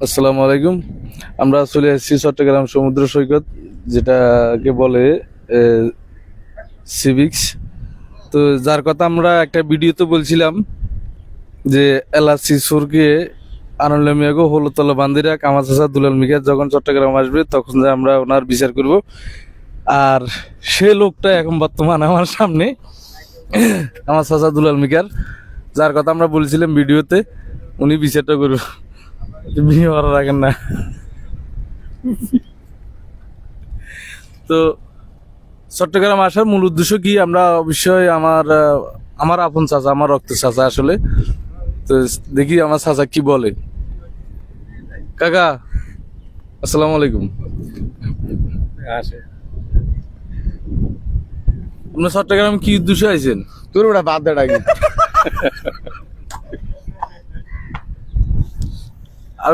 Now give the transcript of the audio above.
আসসালামু আলাইকুম। আমরা চলে এসেছি চট্টগ্রাম সমুদ্র সৈকত, যেটাকে বলে সিভিক্স। তো যার কথা আমরা একটা ভিডিওতে বলছিলাম যে এলআরসি সুরকে আনন্দ মিয়াগো হলতলা বান্দিরা কামাচাচা দুলাল মিকা যখন চট্টগ্রাম আসবে তখন যে আমরা ওনার বিচার করব। আর সে লোকটা এখন বর্তমানে আমার সামনে, আমার চাচা দুলাল মিকার, যার কথা আমরা বলছিলাম ভিডিওতে, উনি বিচারটা করব। বিয়ে করার রাখেন না। তো চট্টগ্রাম আসার মূল উদ্দেশ্য কি, আমরা অবশ্যই আমার আপন চাচা, আমার রক্তের চাচা আসলে। তো দেখি আমার চাচা কি বলে। কাকা, আসসালামু আলাইকুম। আপনার চট্টগ্রাম কি উদ্দেশ্যে আইছেন? তোর ওটা বাদ দে ডাকি। আর